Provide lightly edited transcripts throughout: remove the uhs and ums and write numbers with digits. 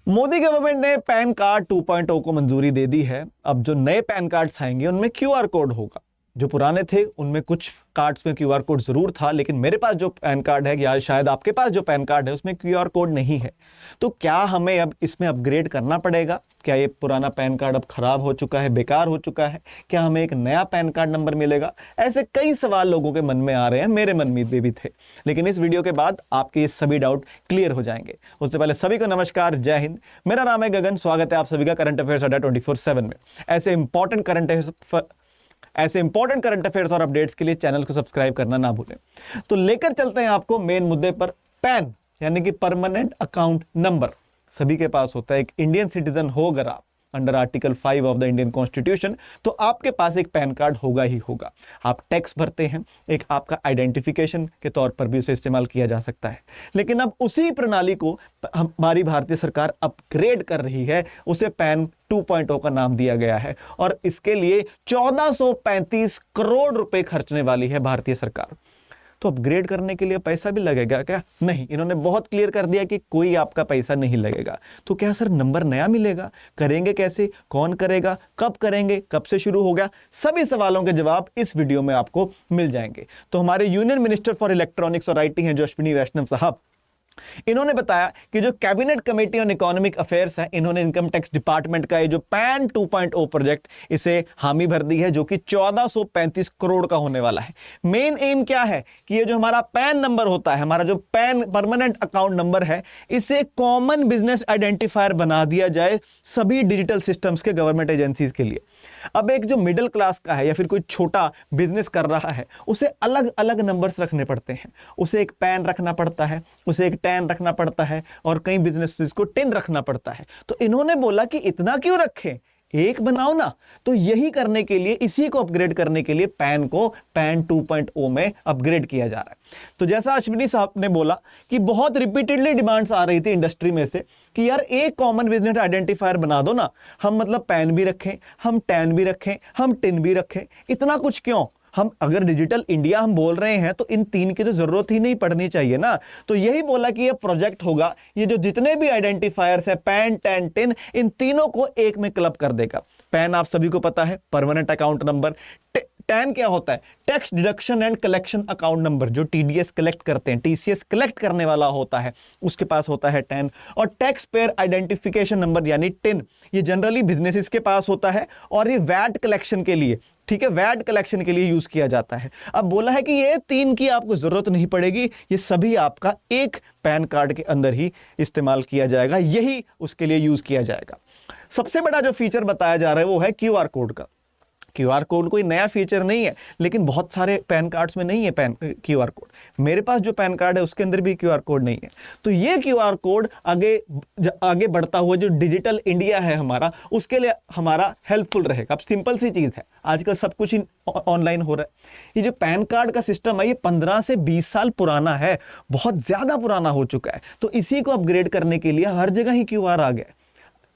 Modi government ने pan card 2.0 को मंजूरी दे दी है। अब जो नए पैन कार्ड्स आएंगे उनमें क्यूआर कोड होगा। जो पुराने थे उनमें कुछ कार्ड्स में क्यूआर कोड जरूर था, लेकिन मेरे पास जो पैन कार्ड है या शायद आपके पास जो पैन कार्ड है उसमें क्यूआर कोड नहीं है। तो क्या हमें अब इसमें अपग्रेड करना पड़ेगा? क्या ये पुराना पैन कार्ड अब खराब हो चुका है, बेकार हो चुका है? क्या हमें एक नया पैन कार्ड नंबर मिलेगा? ऐसे कई सवाल लोगों के मन में आ रहे हैं, मेरे मन में भी थे। लेकिन इस वीडियो के बाद आपके ये सभी डाउट क्लियर हो जाएंगे। उससे पहले सभी को नमस्कार, जय हिंद। मेरा नाम है गगन। स्वागत है आप सभी का करंट अफेयर्स अड्डा 24/7 में। ऐसे इंपॉर्टेंट करंट अफेयर्स और अपडेट्स के लिए चैनल को सब्सक्राइब करना ना भूलें। तो लेकर चलते हैं आपको मेन मुद्दे पर। पैन यानी कि परमानेंट अकाउंट नंबर सभी के पास होता है। एक इंडियन सिटीजन हो अगर आप under article 5 of the Indian constitution, तो आपके पास एक पैन कार्ड होगा ही होगा। आप टैक्स भरते हैं, एक आपका आइडेंटिफिकेशन के तौर पर भी उसे इस्तेमाल किया जा सकता है। लेकिन अब उसी प्रणाली को हमारी भारतीय सरकार अपग्रेड कर रही है, उसे पैन 2.0 का नाम दिया गया है और इसके लिए 1435 करोड़ रुपए खर्चने वाली है भारतीय सरकार। तो अपग्रेड करने के लिए पैसा भी लगेगा क्या? नहीं, इन्होंने बहुत क्लियर कर दिया कि कोई आपका पैसा नहीं लगेगा। तो क्या सर नंबर नया मिलेगा? करेंगे कैसे? कौन करेगा? कब करेंगे? कब से शुरू होगा? सभी सवालों के जवाब इस वीडियो में आपको मिल जाएंगे। तो हमारे यूनियन मिनिस्टर फॉर इलेक्ट्रॉनिक्स और आईटी हैं जो अश्विनी वैष्णव साहब, इन्होंने बताया कि जो cabinet committee on economic affairs है, इन्होंने इनकम टैक्स डिपार्टमेंट का ये जो पैन 2.0 प्रोजेक्ट, इसे हामी भर दी है, जो कि 1435 करोड़ का होने वाला है। मेन एम क्या है कि ये जो हमारा पैन नंबर होता है, हमारा जो पैन परमानेंट अकाउंट नंबर है, इसे कॉमन बिजनेस आइडेंटिफायर बना दिया जाए सभी डिजिटल सिस्टम्स के गवर्नमेंट एजेंसीज के लिए। अब एक जो मिडिल क्लास का है या फिर कोई छोटा बिजनेस कर रहा है, उसे अलग अलग नंबर्स रखने पड़ते हैं। उसे एक पैन रखना पड़ता है, उसे एक टैन रखना पड़ता है और कई बिजनेसेस को टिन रखना पड़ता है। तो इन्होंने बोला कि इतना क्यों रखें, एक बनाओ ना। तो यही करने के लिए, इसी को अपग्रेड करने के लिए पैन को पैन 2.0 में अपग्रेड किया जा रहा है। तो जैसा अश्विनी साहब ने बोला कि बहुत रिपीटेडली डिमांड्स आ रही थी इंडस्ट्री में से कि यार एक कॉमन बिजनेस आइडेंटिफायर बना दो ना, हम मतलब पैन भी रखें, हम टैन भी रखें, हम टिन भी रखें, इतना कुछ क्यों? हम अगर डिजिटल इंडिया हम बोल रहे हैं तो इन तीन की तो जरूरत ही नहीं पड़नी चाहिए ना। तो यही बोला कि ये प्रोजेक्ट होगा, ये जो जितने भी आइडेंटिफायर्स है पैन टैन टिन, इन तीनों को एक में क्लब कर देगा। पैन आप सभी को पता है, परमानेंट अकाउंट नंबर। टैन क्या होता है? Tax deduction and collection account number. जो टीडीएस कलेक्ट करते हैं, टीसीएस कलेक्ट करने वाला होता है, उसके पास होता है टैन। और टैक्स पेयर आइडेंटिफिकेशन नंबर यानी टिन, ये जनरली बिजनेसेस के पास होता है और ये वैट कलेक्शन के लिए, ठीक है, वैट कलेक्शन के लिए यूज किया जाता है। अब बोला है कि ये तीन की आपको जरूरत नहीं पड़ेगी, ये सभी आपका एक पैन कार्ड के अंदर ही इस्तेमाल किया जाएगा, यही उसके लिए यूज किया जाएगा। सबसे बड़ा जो फीचर बताया जा रहा है वो है क्यूआर कोड का। क्यूआर कोड कोई नया फीचर नहीं है, लेकिन बहुत सारे पैन कार्ड्स में नहीं है पैन क्यूआर कोड। मेरे पास जो पैन कार्ड है उसके अंदर भी क्यूआर कोड नहीं है। तो ये क्यूआर कोड आगे बढ़ता हुआ जो डिजिटल इंडिया है हमारा, उसके लिए हमारा हेल्पफुल रहेगा। अब सिंपल सी चीज है, आजकल सब कुछ ऑनलाइन हो रहा है। ये जो पैन कार्ड का सिस्टम है ये 15 से 20 साल पुराना है, बहुत ज्यादा पुराना हो चुका है। तो इसी को अपग्रेड करने के लिए हर जगह ही क्यूआर आ गया।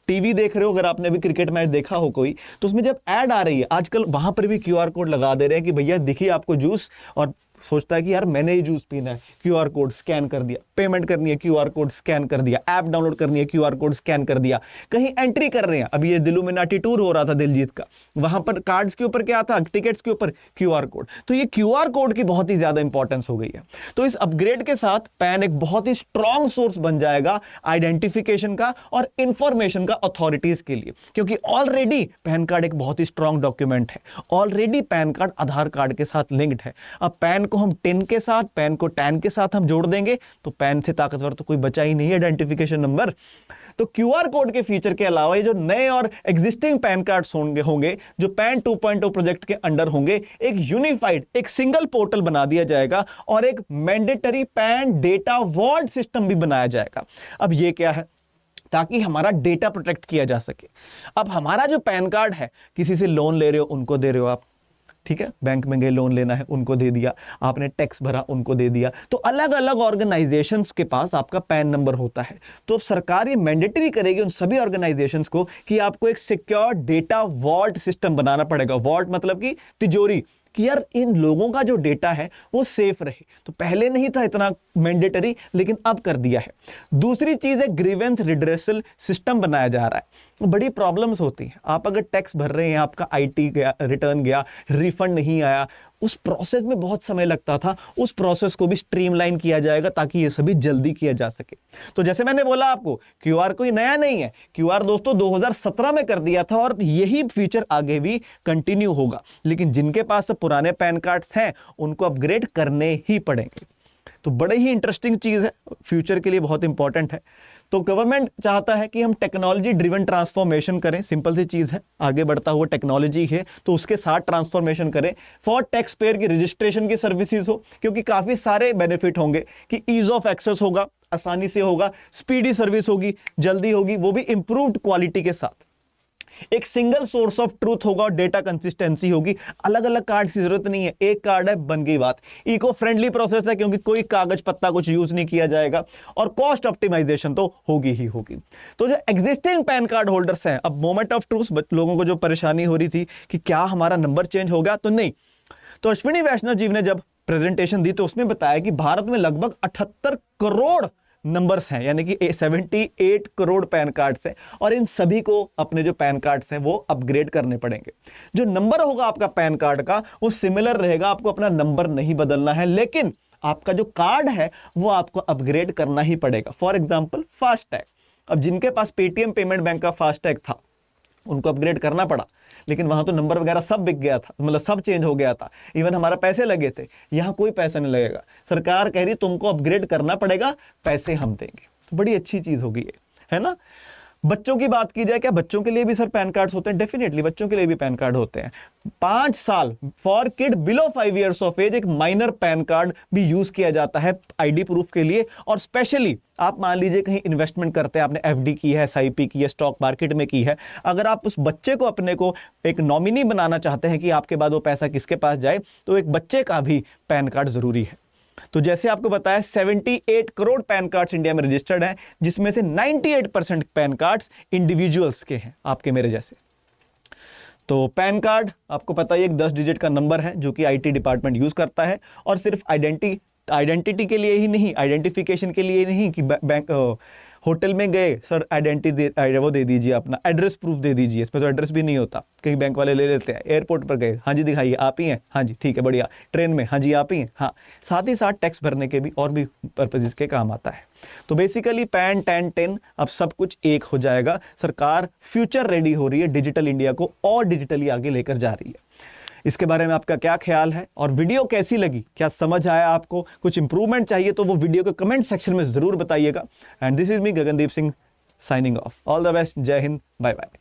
टीवी देख रहे हो, अगर आपने भी क्रिकेट मैच देखा हो कोई, तो उसमें जब ऐड आ रही है आजकल, वहां पर भी क्यूआर कोड लगा दे रहे हैं कि भैया दिखिए आपको जूस, और सोचता है कि यार मैंने ही जूस पीना है, क्यूआर कोड स्कैन कर दिया, पेमेंट करनी है क्यूआर कोड स्कैन कर दिया, ऐप डाउनलोड करनी है क्यूआर कोड स्कैन कर दिया, कहीं एंट्री कर रहे हैं। अभी ये दिलुमिनाटी टूर हो रहा था दिलजीत का, वहां पर कार्ड्स के ऊपर क्या था, टिकट्स के ऊपर क्यूआर कोड। तो ये क्यूआर कोड की बहुत ही ज्यादा इंपॉर्टेंस हो गई है। तो इस अपग्रेड के साथ पैन एक बहुत ही स्ट्रॉन्ग सोर्स बन जाएगा आइडेंटिफिकेशन का और इंफॉर्मेशन का अथॉरिटीज के लिए, क्योंकि ऑलरेडी पैन कार्ड एक बहुत ही स्ट्रॉन्ग डॉक्यूमेंट है। ऑलरेडी पैन कार्ड आधार कार्ड के साथ लिंक्ड है। अब पैन को हम टिन के साथ, पैन को टैन के साथ हम जोड़ देंगे तो पैन से ताकतवर तो कोई बचा ही नहीं है आइडेंटिफिकेशन नंबर। तो क्यूआर कोड के फीचर के अलावा ये जो नए और एग्जिस्टिंग पैन कार्ड्स होंगे जो पैन 2.0 प्रोजेक्ट के अंडर होंगे, एक यूनिफाइड, एक सिंगल पोर्टल बना दिया जाएगा और एक mandatory PAN data ward system भी बनाया जाएगा। अब ये क्या है? ताकि हमारा डेटा प्रोटेक्ट किया जा सके। अब हमारा जो पैन कार्ड है, किसी से लोन ले रहे हो उनको दे रहे हो आप, ठीक है, बैंक में गए लोन लेना है उनको दे दिया, आपने टैक्स भरा उनको दे दिया। तो अलग अलग ऑर्गेनाइजेशंस के पास आपका पैन नंबर होता है। तो अब सरकार ये मैंडेटरी करेगी उन सभी ऑर्गेनाइजेशंस को कि आपको एक सिक्योर डेटा वॉल्ट सिस्टम बनाना पड़ेगा। वॉल्ट मतलब कि तिजोरी, कि यार इन लोगों का जो डेटा है वो सेफ रहे। तो पहले नहीं था इतना मैंडेटरी, लेकिन अब कर दिया है। दूसरी चीज है ग्रीवेंस रिड्रेसल सिस्टम बनाया जा रहा है। बड़ी प्रॉब्लम्स होती हैं, आप अगर टैक्स भर रहे हैं, आपका आईटी गया, रिटर्न गया, रिफंड नहीं आया, उस प्रोसेस में बहुत समय लगता था, उस प्रोसेस को भी स्ट्रीमलाइन किया जाएगा ताकि ये सभी जल्दी किया जा सके। तो जैसे मैंने बोला आपको, क्यूआर कोई नया नहीं है, क्यूआर दोस्तों 2017 में कर दिया था और यही फीचर आगे भी कंटिन्यू होगा। लेकिन जिनके पास पुराने पैन कार्ड्स हैं उनको अपग्रेड करने ही पड़ेंगे। तो बड़े ही इंटरेस्टिंग चीज है, फ्यूचर के लिए बहुत इंपॉर्टेंट है। तो गवर्नमेंट चाहता है कि हम टेक्नोलॉजी ड्रिवन ट्रांसफॉर्मेशन करें। सिंपल सी चीज है, आगे बढ़ता हुआ टेक्नोलॉजी है तो उसके साथ ट्रांसफॉर्मेशन करें। फॉर टैक्स पेयर की रजिस्ट्रेशन की सर्विसेज हो, क्योंकि काफी सारे बेनिफिट होंगे कि ईज ऑफ एक्सेस होगा, आसानी से होगा, स्पीडी सर्विस होगी, जल्दी होगी, वो भी इंप्रूव्ड क्वालिटी के साथ। एक सिंगल सोर्स ऑफ ट्रूथ होगा और डेटा कंसिस्टेंसी होगी। अलग अलग कार्ड की जरूरत नहीं है, एक कार्ड है, बन गई बात। इको फ्रेंडली प्रोसेस है क्योंकि कोई कागज पत्ता कुछ यूज नहीं किया जाएगा, और कॉस्ट ऑप्टिमाइजेशन तो होगी ही होगी। तो जो एग्जिस्टिंग पैन कार्ड होल्डर्स हैं, अब मोमेंट ऑफ ट्रूथ लोगों को जो परेशानी हो रही थी कि क्या हमारा नंबर चेंज हो गया, तो नहीं। तो अश्विनी वैष्णव जी ने जब प्रेजेंटेशन दी तो उसमें बताया कि भारत में लगभग 78 करोड़ नंबर्स हैं, यानी कि 78 करोड़ पैन कार्ड्स हैं, और इन सभी को अपने जो पैन कार्ड्स हैं वो अपग्रेड करने पड़ेंगे। जो नंबर होगा आपका पैन कार्ड का वो सिमिलर रहेगा, आपको अपना नंबर नहीं बदलना है, लेकिन आपका जो कार्ड है वो आपको अपग्रेड करना ही पड़ेगा। फॉर एग्जाम्पल फास्टैग, अब जिनके पास पेटीएम पेमेंट बैंक का फास्टैग था उनको अपग्रेड करना पड़ा, लेकिन वहां तो नंबर वगैरह सब बिक गया था, मतलब सब चेंज हो गया था, इवन हमारा पैसे लगे थे। यहां कोई पैसा नहीं लगेगा, सरकार कह रही तुमको अपग्रेड करना पड़ेगा, पैसे हम देंगे। तो बड़ी अच्छी चीज होगी ये, है ना। बच्चों की बात की जाए, क्या बच्चों के लिए भी सर पैन कार्ड्स होते हैं? डेफिनेटली बच्चों के लिए भी पैन कार्ड होते हैं। 5 साल for kid below 5 years of age एक माइनर पैन कार्ड भी यूज किया जाता है आईडी प्रूफ के लिए। और स्पेशली आप मान लीजिए कहीं इन्वेस्टमेंट करते हैं, आपने एफडी की है, एसआईपी की है, स्टॉक मार्केट में की है, अगर आप उस बच्चे को अपने को एक नॉमिनी बनाना चाहते हैं कि आपके बाद वो पैसा किसके पास जाए, तो एक बच्चे का भी पैन कार्ड जरूरी है। तो जैसे आपको बताया 78 करोड़ पैन कार्ड्स इंडिया में रजिस्टर्ड हैं, जिसमें से 98% पैन कार्ड्स इंडिविजुअल्स के हैं, आपके मेरे जैसे। तो पैन कार्ड आपको पता है एक 10 डिजिट का नंबर है जो कि आईटी डिपार्टमेंट यूज करता है, और सिर्फ आइडेंटिटी के लिए ही नहीं, आइडेंटिफिकेशन के लिए नहीं कि बैंक होटल में गए सर आइडेंटिटी वो दे दीजिए, अपना एड्रेस प्रूफ दे दीजिए, इसमें तो एड्रेस भी नहीं होता, कई बैंक वाले ले लेते हैं। एयरपोर्ट पर गए, हाँ जी दिखाइए आप ही हैं, हाँ जी ठीक है बढ़िया। ट्रेन में, हाँ जी आप ही हैं, हाँ। साथ ही साथ टैक्स भरने के भी और भी पर्पजेस के काम आता है। तो बेसिकली पैन 10 अब सब कुछ एक हो जाएगा। सरकार फ्यूचर रेडी हो रही है, डिजिटल इंडिया को और डिजिटली आगे लेकर जा रही है। इसके बारे में आपका क्या ख्याल है, और वीडियो कैसी लगी, क्या समझ आया आपको, कुछ इंप्रूवमेंट चाहिए तो वो वीडियो को कमेंट सेक्शन में जरूर बताइएगा। And this is me Gagandeep Singh signing off. All the best, जय हिंद, बाय बाय।